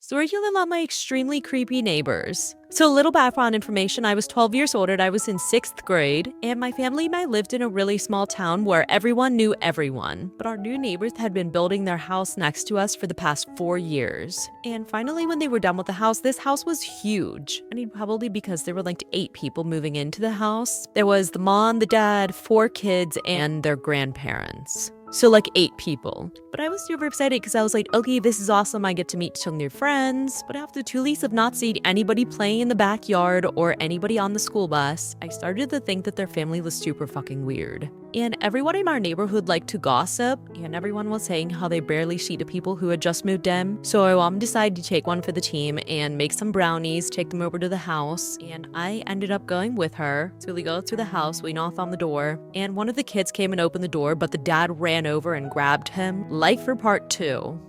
Story healing about my extremely creepy neighbors. So, a little background information: I was 12 years old and I was in 6th grade, and my family and I lived in a really small town where everyone knew everyone. But our new neighbors had been building their house next to us for the past 4 years. And finally, when they were done with the house, this house was huge. I mean, probably because there were like 8 people moving into the house. There was the mom, the dad, 4 kids, and their grandparents. So like 8 people. But I was super excited because I was like, okay, this is awesome. I get to meet some new friends. But after 2 weeks of not seeing anybody playing in the backyard or anybody on the school bus, I started to think that their family was super fucking weird. And everyone in our neighborhood liked to gossip, and everyone was saying how they barely see the people who had just moved in. So our mom decided to take one for the team and make some brownies, take them over to the house, and I ended up going with her. So we go to the house, we knock on the door, and one of the kids came and opened the door, but the dad ran over and grabbed him. Life for part 2.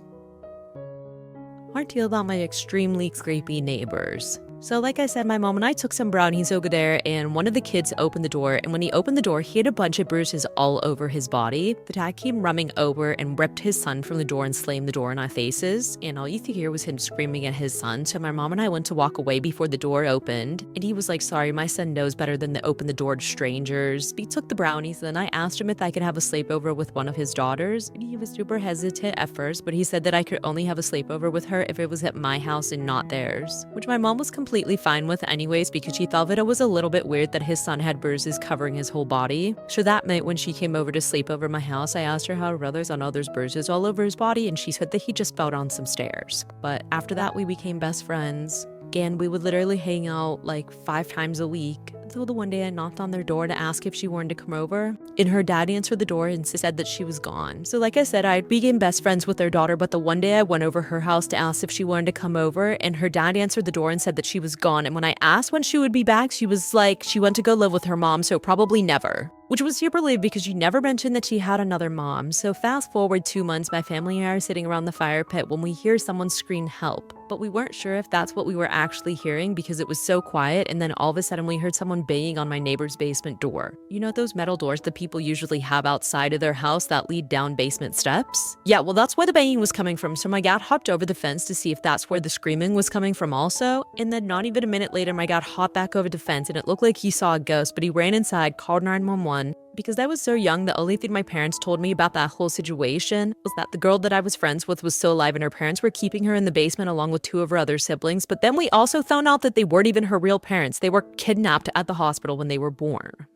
Part 2 about my extremely creepy neighbors. So like I said, my mom and I took some brownies over there, and one of the kids opened the door, and when he opened the door, he had a bunch of bruises all over his body. The dad came running over and ripped his son from the door and slammed the door in our faces, and all you could hear was him screaming at his son. So my mom and I went to walk away before the door opened, and he was like, sorry, my son knows better than to open the door to strangers. We took the brownies, and then I asked him if I could have a sleepover with one of his daughters, and he was super hesitant at first, but he said that I could only have a sleepover with her if it was at my house and not theirs, which my mom was completely fine with anyways, because she thought that it was a little bit weird that his son had bruises covering his whole body. So that night when she came over to sleep over my house, I asked her how her brother's on others bruises all over his body, and she said that he just fell down some stairs. But after that, we became best friends. Again, we would literally hang out like 5 times a week, until the one day I knocked on their door to ask if she wanted to come over, and her dad answered the door and said that she was gone. So like I said, I became best friends with their daughter, but the one day I went over her house to ask if she wanted to come over, and her dad answered the door and said that she was gone. And when I asked when she would be back, she was like, she went to go live with her mom, so probably never. Which was super weird because she never mentioned that she had another mom. So fast forward 2 months, my family and I are sitting around the fire pit when we hear someone scream help. But we weren't sure if that's what we were actually hearing because it was so quiet, and then all of a sudden we heard someone banging on my neighbor's basement door. You know those metal doors that people usually have outside of their house that lead down basement steps? Yeah, well that's where the banging was coming from, so my dad hopped over the fence to see if that's where the screaming was coming from also, and then not even a minute later my dad hopped back over the fence and it looked like he saw a ghost, but he ran inside, called 911. Because I was so young, the only thing my parents told me about that whole situation was that the girl that I was friends with was still alive and her parents were keeping her in the basement along with 2 of her other siblings. But then we also found out that they weren't even her real parents. They were kidnapped at the hospital when they were born.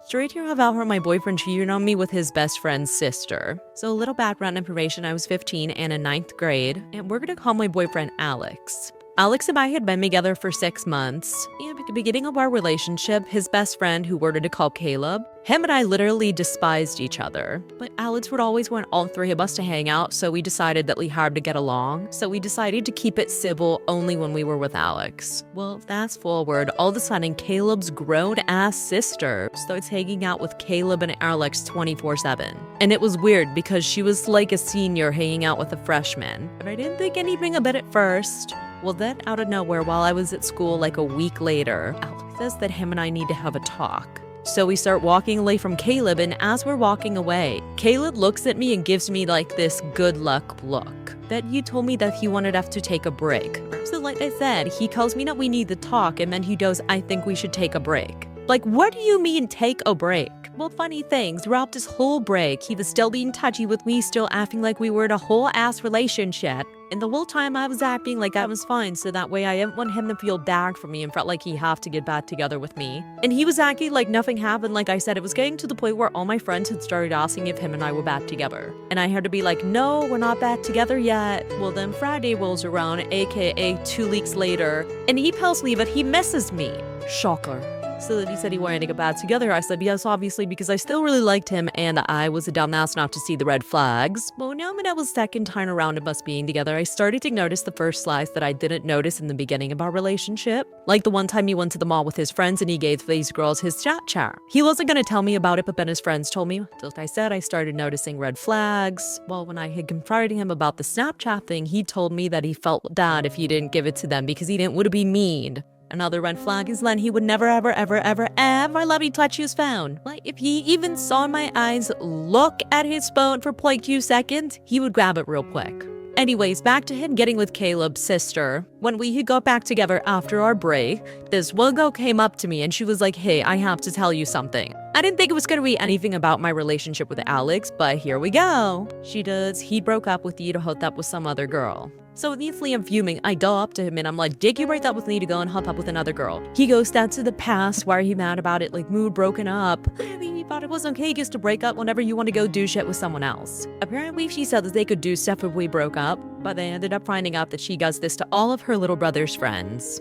Straight here about how my boyfriend cheated on me with his best friend's sister. So a little background information: I was 15 and in 9th grade, and we're gonna call my boyfriend Alex. Alex and I had been together for 6 months, and at the beginning of our relationship, his best friend, who we're to call Caleb, him and I literally despised each other. But Alex would always want all 3 of us to hang out, so we decided that we had to get along. So we decided to keep it civil only when we were with Alex. Well, fast forward, all of a sudden, Caleb's grown-ass sister starts hanging out with Caleb and Alex 24/7. And it was weird because she was like a senior hanging out with a freshman. And I didn't think anything of it at first. Well, then out of nowhere, while I was at school like a week later, Alex says that him and I need to have a talk. So we start walking away from Caleb, and as we're walking away, Caleb looks at me and gives me like this good luck look. That he told me that he wanted us to take a break. So like I said, he tells me that we need to talk, and then he goes, I think we should take a break. Like, what do you mean take a break? Well, funny thing, throughout this whole break, he was still being touchy with me, still acting like we were in a whole ass relationship. And the whole time I was acting like I was fine, so that way I didn't want him to feel bad for me and felt like he have to get back together with me. And he was acting like nothing happened. Like I said, it was getting to the point where all my friends had started asking if him and I were back together. And I had to be like, no, we're not back together yet. Well, then Friday rolls around, aka 2 weeks later, and he tells me that he misses me. Shocker. So that he said he wanted to get back together. I said yes, obviously, because I still really liked him and I was a dumbass not to see the red flags. But now when I was second time around of us being together, I started to notice the first lies that I didn't notice in the beginning of our relationship. Like the one time he went to the mall with his friends and he gave these girls his Snapchat. He wasn't going to tell me about it, but then his friends told me. Like I said, I started noticing red flags. Well, when I had confronted him about the Snapchat thing, he told me that he felt bad if he didn't give it to them because he didn't want to be mean. Another red flag is when he would never ever ever ever ever let me touch his phone. Like, if he even saw my eyes look at his phone for 0.2 seconds, he would grab it real quick. Anyways, back to him getting with Caleb's sister. When we got back together after our break, this one girl came up to me and she was like, hey, I have to tell you something. I didn't think it was going to be anything about my relationship with Alex, but here we go. She does. He broke up with you to hook up with some other girl. So immediately I'm fuming. I go up to him and I'm like, did you break up with me to go and hook up with another girl? He goes down to the past. Why are you mad about it? Like, mood broken up. I mean, you thought it was okay just to break up whenever you want to go do shit with someone else. Apparently she said that they could do stuff if we broke up, but they ended up finding out that she does this to all of her little brother's friends.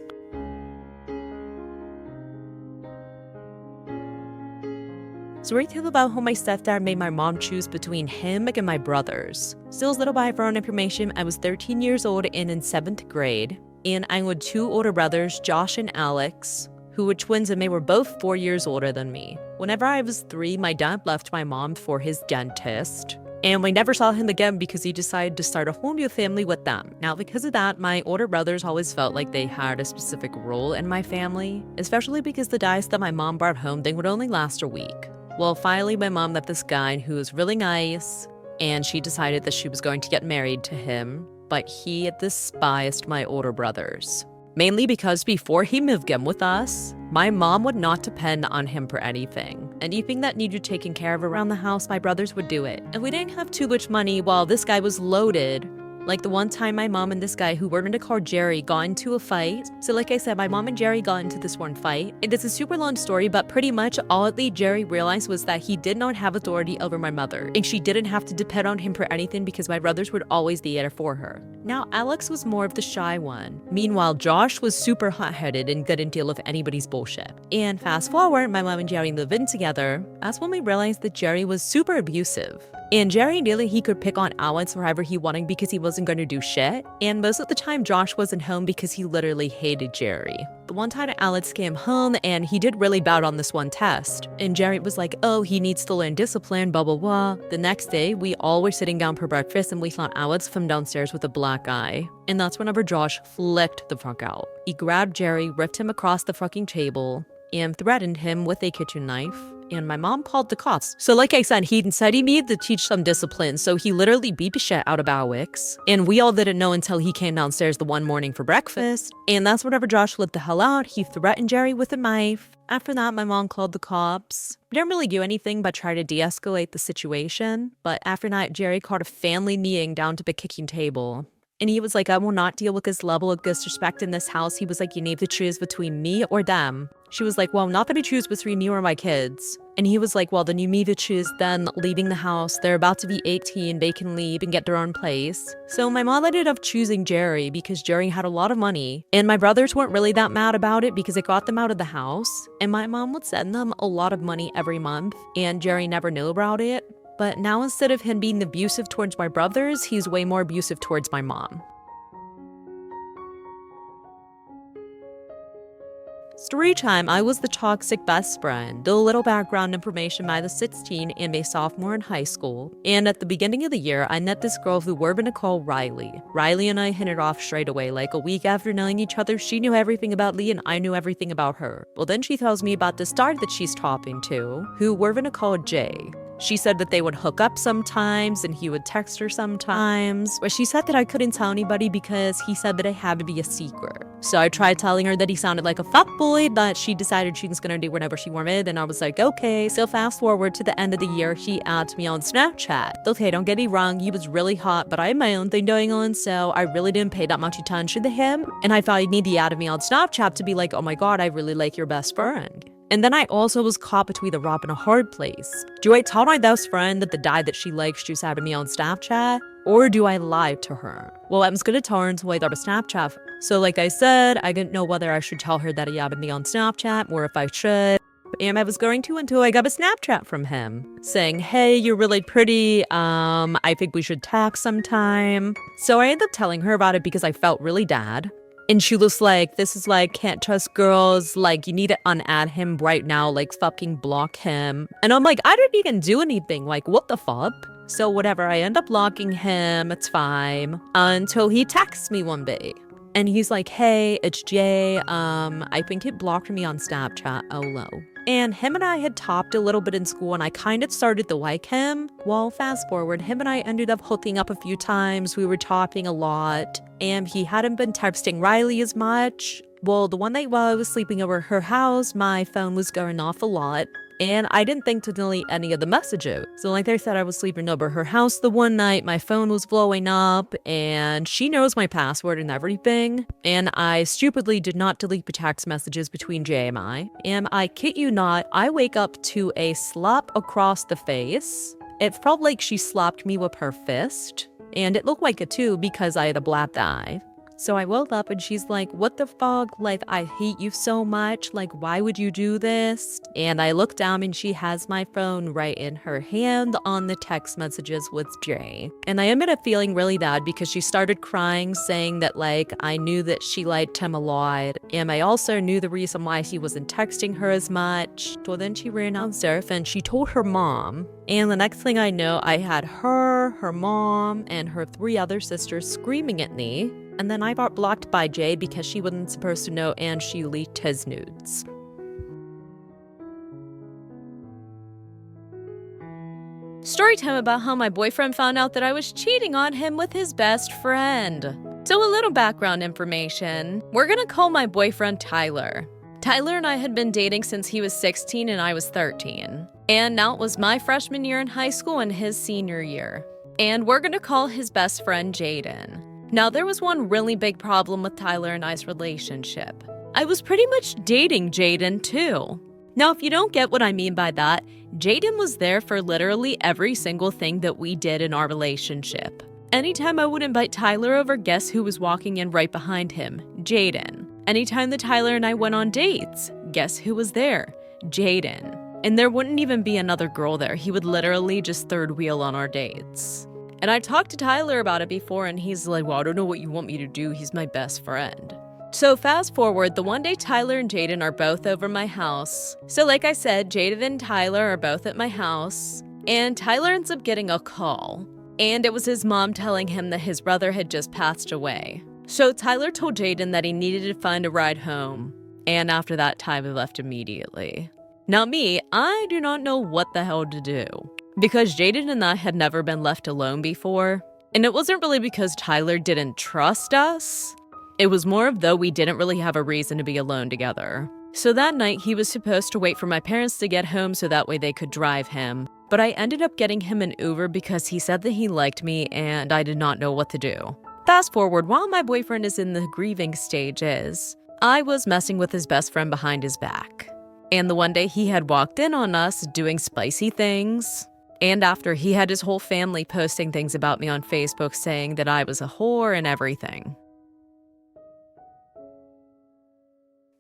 Story tale about how my stepdad made my mom choose between him and my brothers. Still a little background information, I was 13 years old and in 7th grade, and I had 2 older brothers, Josh and Alex, who were twins and they were both 4 years older than me. Whenever I was 3, my dad left my mom for his dentist, and we never saw him again because he decided to start a whole new family with them. Now, because of that, my older brothers always felt like they had a specific role in my family, especially because the dice that my mom brought home, they would only last a week. Well, finally, my mom met this guy who was really nice, and she decided that she was going to get married to him, but he despised my older brothers. Mainly because before he moved in with us, my mom would not depend on him for anything. Anything that needed taken care of around the house, my brothers would do it. And we didn't have too much money while this guy was loaded. Like the one time my mom and this guy who were in a car, Jerry, got into a fight. So like I said, my mom and Jerry got into this one fight. It is a super long story, but pretty much all that Jerry realized was that he did not have authority over my mother. And she didn't have to depend on him for anything because my brothers would always be there for her. Now, Alex was more of the shy one. Meanwhile, Josh was super hot-headed and couldn't deal with anybody's bullshit. And fast forward, my mom and Jerry lived in together. That's when we realized that Jerry was super abusive. And Jerry knew that he could pick on Alex wherever he wanted because he wasn't going to do shit. And most of the time, Josh wasn't home because he literally hated Jerry. The one time Alex came home and he did really bad on this one test. And Jerry was like, oh, he needs to learn discipline, blah, blah, blah. The next day, we all were sitting down for breakfast and we saw Alex from downstairs with a black eye. And that's whenever Josh flicked the fuck out. He grabbed Jerry, ripped him across the fucking table, and threatened him with a kitchen knife. And my mom called the cops. So like I said, he said he needed to teach some discipline, so he literally beat the shit out of Alex. And we all didn't know until he came downstairs the one morning for breakfast. And that's whenever Josh flipped the hell out. He threatened Jerry with a knife. After that, my mom called the cops. We didn't really do anything but try to de-escalate the situation. But after that, Jerry called a family meeting down to the kitchen table. And he was like, I will not deal with this level of disrespect in this house. He was like, you need to choose between me or them. She was like, well, I'm not going to choose between you or my kids. And he was like, well, then you need to choose then leaving the house. They're about to be 18. They can leave and get their own place. So my mom ended up choosing Jerry because Jerry had a lot of money. And my brothers weren't really that mad about it because it got them out of the house. And my mom would send them a lot of money every month. And Jerry never knew about it. But now instead of him being abusive towards my brothers, he's way more abusive towards my mom. Story time, I was the toxic best friend. A little background information, I was 16 and a sophomore in high school. And at the beginning of the year, I met this girl who we're gonna call Riley. Riley and I hit it off straight away. Like a week after knowing each other, she knew everything about me and I knew everything about her. Well, then she tells me about this guy that she's talking to, who we're gonna call Jay. She said that they would hook up sometimes and he would text her sometimes. But she said that I couldn't tell anybody because he said that it had to be a secret. So I tried telling her that he sounded like a fuckboy, but she decided she was gonna do whatever she wanted, and I was like, okay. So fast forward to the end of the year, he adds me on Snapchat. Okay, don't get me wrong, he was really hot, but I had my own thing going on, so I really didn't pay that much attention to him. And I thought he'd need to add me on Snapchat to be like, oh my god, I really like your best friend. And then I also was caught between a rock and a hard place. Do I tell my best friend that the guy that she likes just added me on Snapchat? Or do I lie to her? Well, I was gonna tell her until I got a Snapchat. So like I said, I didn't know whether I should tell her that he added me on Snapchat or if I should. And I was going to until I got a Snapchat from him saying, hey, you're really pretty. I think we should talk sometime. So I ended up telling her about it because I felt really bad. And she was like, this is like, can't trust girls, like, you need to unadd him right now, like, fucking block him. And I'm like, I didn't even do anything, like, what the fuck? So whatever, I end up blocking him, it's fine. Until he texts me one day. And he's like, hey, it's Jay. I think it blocked me on Snapchat. Oh, no. And him and I had talked a little bit in school, and I kind of started to like him. Well, fast forward, him and I ended up hooking up a few times. We were talking a lot, and he hadn't been texting Riley as much. Well, the one night while I was sleeping over her house, my phone was going off a lot, and I didn't think to delete any of the messages. So like I said, I was sleeping over her house the one night, my phone was blowing up, and she knows my password and everything, and I stupidly did not delete the text messages between Jay and I. And I kid you not, I wake up to a slap across the face. It felt like she slapped me with her fist, and it looked like it too because I had a black eye. So I woke up and she's like, what the fuck? Like, I hate you so much. Like, why would you do this? And I look down and she has my phone right in her hand on the text messages with Jay. And I ended up feeling really bad because she started crying, saying that, like, I knew that she liked him a lot. And I also knew the reason why he wasn't texting her as much. So then she ran downstairs and she told her mom. And the next thing I know, I had her mom, and her 3 other sisters screaming at me. And then I got blocked by Jay because she wasn't supposed to know, and she leaked his nudes. Story time about how my boyfriend found out that I was cheating on him with his best friend. So a little background information. We're gonna call my boyfriend Tyler. Tyler and I had been dating since he was 16 and I was 13. And now it was my freshman year in high school and his senior year. And we're gonna call his best friend Jaden. Now, there was one really big problem with Tyler and I's relationship. I was pretty much dating Jaden too. Now, if you don't get what I mean by that, Jaden was there for literally every single thing that we did in our relationship. Anytime I would invite Tyler over, guess who was walking in right behind him? Jaden. Anytime that Tyler and I went on dates, guess who was there? Jaden. And there wouldn't even be another girl there. He would literally just third wheel on our dates. And I talked to Tyler about it before, and he's like, well, I don't know what you want me to do. He's my best friend. So fast forward, the one day Tyler and Jaden are both over my house. So like I said, Jaden and Tyler are both at my house, and Tyler ends up getting a call. And it was his mom telling him that his brother had just passed away. So Tyler told Jaden that he needed to find a ride home. And after that, Tyler left immediately. Now me, I do not know what the hell to do. Because Jaden and I had never been left alone before. And it wasn't really because Tyler didn't trust us. It was more of though we didn't really have a reason to be alone together. So that night, he was supposed to wait for my parents to get home so that way they could drive him. But I ended up getting him an Uber because he said that he liked me and I did not know what to do. Fast forward, while my boyfriend is in the grieving stages, I was messing with his best friend behind his back. And the one day he had walked in on us doing spicy things. And after, he had his whole family posting things about me on Facebook saying that I was a whore and everything.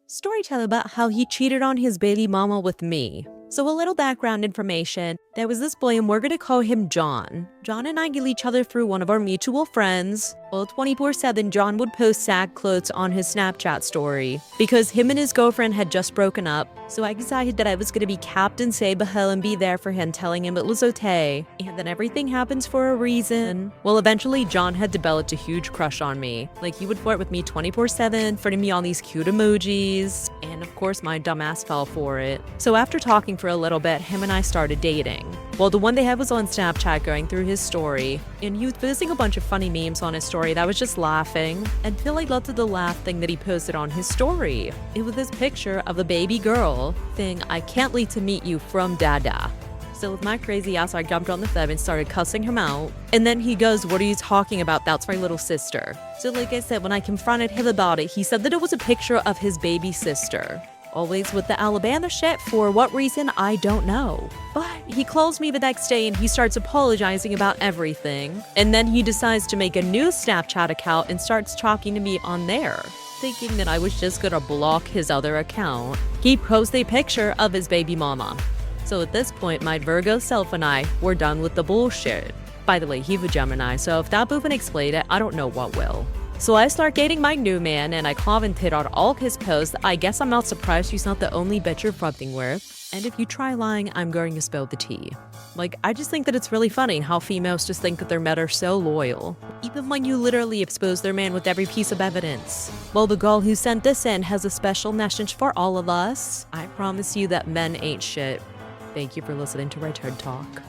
Storyteller about how he cheated on his baby mama with me. So a little background information. There was this boy and we're gonna call him John. John and I knew each other through one of our mutual friends. Well, 24/7, John would post sad clothes on his Snapchat story because him and his girlfriend had just broken up. So I decided that I was gonna be Captain Saberhill and be there for him, telling him it was okay. And then everything happens for a reason. Well, eventually John had developed a huge crush on me. Like, he would flirt with me 24/7, flirting me on these cute emojis. And of course, my dumbass fell for it. So after talking for a little bit, him and I started dating. Well, the one day I was on Snapchat going through his story, and he was posting a bunch of funny memes on his story that I was just laughing, until I loved the last thing that he posted on his story. It was this picture of a baby girl saying, I can't wait to meet you from Dada. So with my crazy ass, I jumped on the phone and started cussing him out. And then he goes, what are you talking about? That's my little sister. So like I said, when I confronted him about it, he said that it was a picture of his baby sister. Always with the Alabama shit, for what reason, I don't know. But he calls me the next day and he starts apologizing about everything. And then he decides to make a new Snapchat account and starts talking to me on there. Thinking that I was just gonna block his other account, he posts a picture of his baby mama. So at this point, my Virgo self and I were done with the bullshit. By the way, he's a Gemini, so if that movement explained it, I don't know what will. So I start dating my new man, and I commented on all his posts. I guess I'm not surprised she's not the only bitch you're flirting with. And if you try lying, I'm going to spill the tea. Like, I just think that it's really funny how females just think that their men are so loyal, even when you literally expose their man with every piece of evidence. Well, the girl who sent this in has a special message for all of us. I promise you that men ain't shit. Thank you for listening to Retard Talk.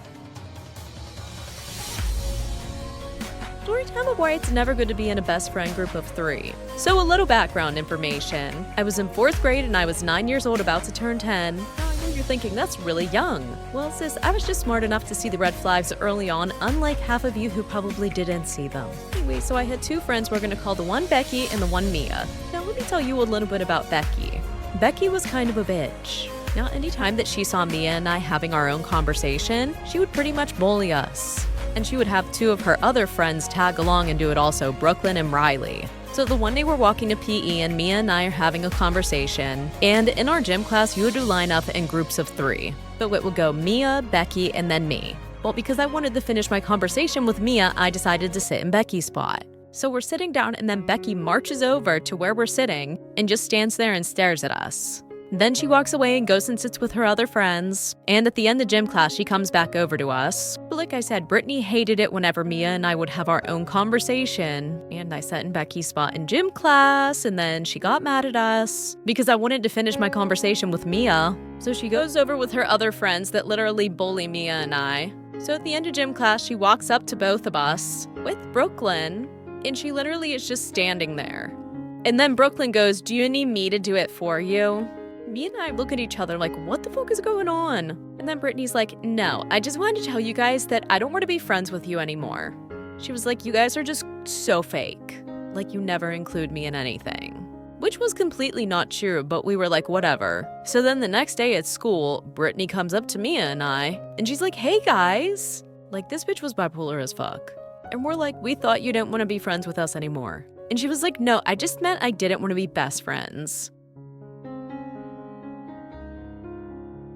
Storytime of why it's never good to be in a best friend group of 3. So a little background information. I was in 4th grade and I was 9 years old, about to turn 10. Now I know you're thinking, that's really young. Well, sis, I was just smart enough to see the red flags early on, unlike half of you who probably didn't see them. Anyway, so I had 2 friends. We're gonna call the one Becky and the one Mia. Now let me tell you a little bit about Becky. Becky was kind of a bitch. Now anytime that she saw Mia and I having our own conversation, she would pretty much bully us. And she would have 2 of her other friends tag along and do it also, Brooklyn and Riley. So the one day we're walking to PE and Mia and I are having a conversation, and in our gym class you would line up in groups of 3. So it would go Mia, Becky, and then me. Well, because I wanted to finish my conversation with Mia, I decided to sit in Becky's spot. So we're sitting down and then Becky marches over to where we're sitting and just stands there and stares at us. Then she walks away and goes and sits with her other friends. And at the end of gym class, she comes back over to us. But like I said, Brittany hated it whenever Mia and I would have our own conversation. And I sat in Becky's spot in gym class, and then she got mad at us because I wanted to finish my conversation with Mia. So she goes over with her other friends that literally bully Mia and I. So at the end of gym class, she walks up to both of us with Brooklyn, and she literally is just standing there. And then Brooklyn goes, "Do you need me to do it for you?" Me and I look at each other like, what the fuck is going on? And then Brittany's like, "No, I just wanted to tell you guys that I don't want to be friends with you anymore." She was like, "You guys are just so fake. Like, you never include me in anything." Which was completely not true, but we were like, whatever. So then the next day at school, Brittany comes up to Mia and I, and she's like, "Hey guys." Like, this bitch was bipolar as fuck. And we're like, "We thought you didn't want to be friends with us anymore." And she was like, "No, I just meant I didn't want to be best friends."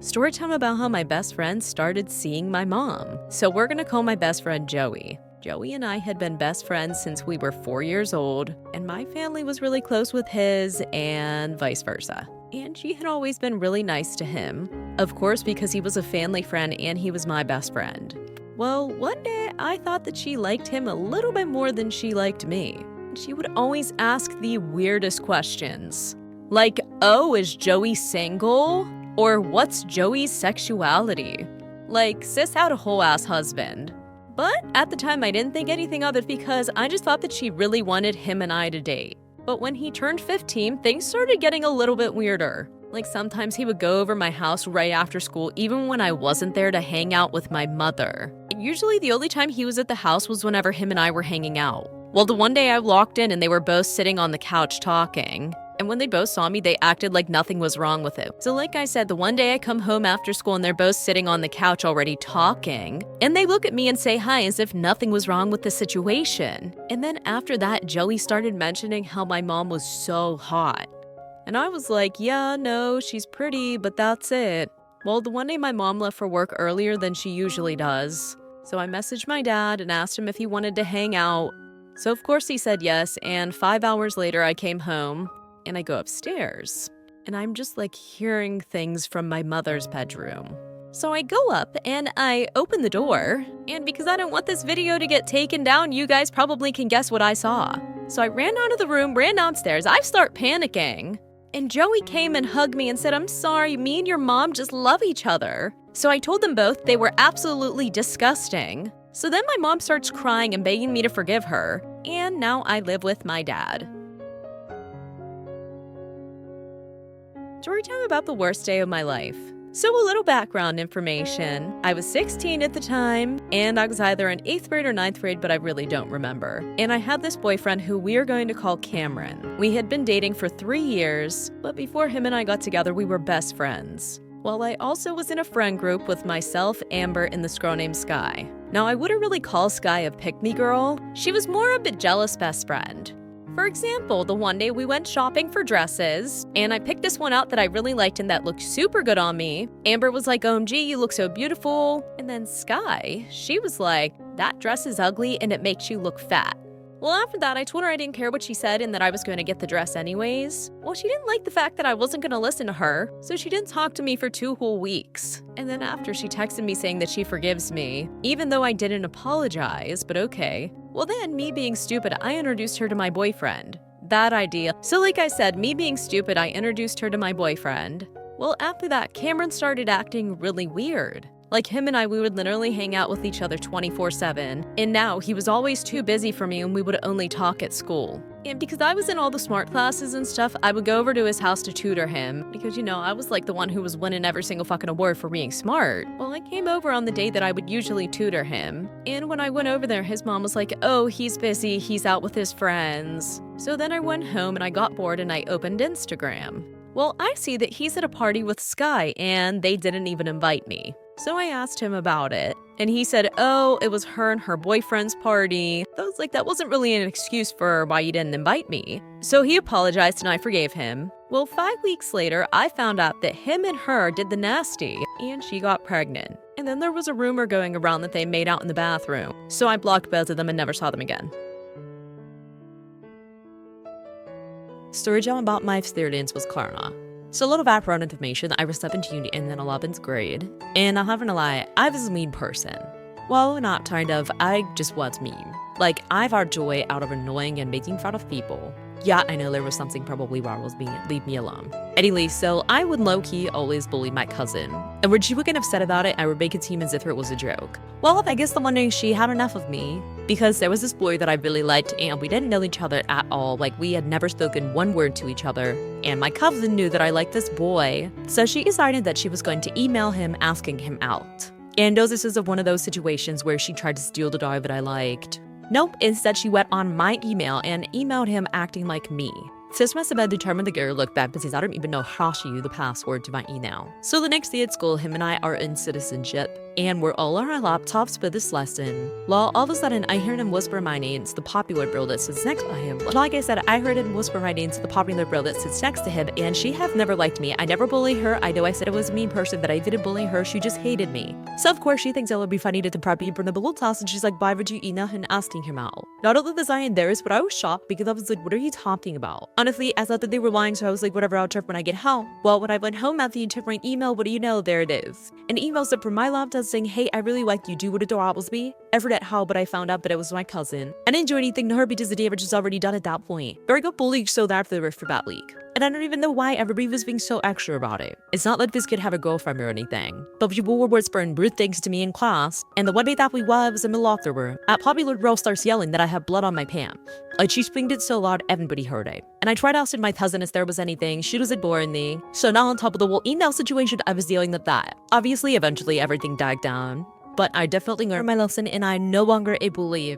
Story time about how my best friend started seeing my mom. So we're gonna call my best friend Joey. Joey and I had been best friends since we were 4 years old, and my family was really close with his and vice versa. And she had always been really nice to him, of course, because he was a family friend and he was my best friend. Well, one day I thought that she liked him a little bit more than she liked me. She would always ask the weirdest questions. Like, "Oh, is Joey single?" Or, "What's Joey's sexuality?" Like, sis had a whole ass husband. But at the time I didn't think anything of it because I just thought that she really wanted him and I to date. But when he turned 15, things started getting a little bit weirder. Like, sometimes he would go over my house right after school, even when I wasn't there, to hang out with my mother. Usually the only time he was at the house was whenever him and I were hanging out. Well, the one day I walked in and they were both sitting on the couch talking. And when they both saw me, they acted like nothing was wrong with it. So like I said, the one day I come home after school and they're both sitting on the couch already talking. And they look at me and say hi as if nothing was wrong with the situation. And then after that, Joey started mentioning how my mom was so hot. And I was like, "Yeah, no, she's pretty, but that's it." Well, the one day my mom left for work earlier than she usually does. So I messaged my dad and asked him if he wanted to hang out. So of course he said yes, and 5 hours later I came home. And I go upstairs, and I'm just like hearing things from my mother's bedroom. So I go up and I open the door, and because I don't want this video to get taken down, you guys probably can guess what I saw. So I ran out of the room, ran downstairs, I start panicking, and Joey came and hugged me and said, "I'm sorry, me and your mom just love each other." So I told them both they were absolutely disgusting. So then my mom starts crying and begging me to forgive her, and now I live with my dad. Story time about the worst day of my life. So a little background information. I was 16 at the time, and I was either in 8th grade or 9th grade, but I really don't remember. And I had this boyfriend who we are going to call Cameron. We had been dating for 3 years, but before him and I got together, we were best friends. Well, I also was in a friend group with myself, Amber, and this girl named Sky. Now, I wouldn't really call Sky a pick-me girl. She was more of a jealous best friend. For example, the one day we went shopping for dresses, and I picked this one out that I really liked and that looked super good on me. Amber was like, "OMG, you look so beautiful." And then Sky, she was like, "That dress is ugly and it makes you look fat." Well, after that, I told her I didn't care what she said and that I was going to get the dress anyways. Well, she didn't like the fact that I wasn't going to listen to her, so she didn't talk to me for 2 whole weeks. And then after, she texted me saying that she forgives me, even though I didn't apologize, but okay. Well then, me being stupid, I introduced her to my boyfriend. Bad idea. So like I said, me being stupid, I introduced her to my boyfriend. Well, after that, Cameron started acting really weird. Like him and I, we would literally hang out with each other 24/7. And now he was always too busy for me and we would only talk at school. And because I was in all the smart classes and stuff, I would go over to his house to tutor him. Because, you know, I was like the one who was winning every single fucking award for being smart. Well, I came over on the day that I would usually tutor him. And when I went over there, his mom was like, oh, he's busy, he's out with his friends. So then I went home and I got bored and I opened Instagram. Well, I see that he's at a party with Sky and they didn't even invite me. So I asked him about it, and he said, oh, it was her and her boyfriend's party. I was like, that wasn't really an excuse for why you didn't invite me. So he apologized and I forgave him. Well, 5 weeks later, I found out that him and her did the nasty, and she got pregnant. And then there was a rumor going around that they made out in the bathroom. So I blocked both of them and never saw them again. Story time about my experience with Klarna. So a little background information, I was 17 in then 11th grade, and I'm not gonna lie, I was a mean person. Well, not kind of, I just was mean. Like, I found joy out of annoying and making fun of people. Yeah, I know there was something probably wrong with me, leave me alone. Anyway, so I would low-key always bully my cousin. And when she would get upset about it, I would make it seem as if it was a joke. Well, I guess I'm wondering she had enough of me. Because there was this boy that I really liked and we didn't know each other at all, like we had never spoken one word to each other. And my cousin knew that I liked this boy, so she decided that she was going to email him asking him out. And this is one of those situations where she tried to steal the guy that I liked. Nope, instead she went on my email and emailed him acting like me. Sis must have been determined the girl looked bad because I don't even know how she knew the password to my email. So the next day at school, him and I are in citizenship, and we're all on our laptops for this lesson. Well, all of a sudden, I heard him whisper my name to the popular girl that sits next to him. Like I said, I heard him whisper my name to the popular girl that sits next to him, and she have never liked me. I never bullied her. I know I said I was a mean person, but I didn't bully her. She just hated me. So of course, she thinks it would be funny to deprive me from the balloon toss, and she's like, why would you email him asking him out? Not all of the design there is, but I was shocked because I was like, what are you talking about? Honestly, I thought that they were lying, so I was like, whatever, I'll check when I get home. Well, when I went home after you took my email, what do you know? There it is. An email sent from my laptop saying, hey, I really like you. Do you want to do out with me? I forget how, but I found out that it was my cousin. I didn't do anything to her because the damage was already done at that point. But I got bullied so that for that week. And I don't even know why everybody was being so extra about it. It's not like this kid had a girlfriend or anything. But people were whispering rude things to me in class, and the one day that we was in the locker room, a popular girl starts yelling that I have blood on my pants. Like she screamed it so loud everybody heard it. And I tried asking my cousin if there was anything, she was ignoring me. So now on top of the whole email situation, I was dealing with that. Obviously, eventually everything died down. But I definitely learned my lesson and I'm no longer a bully.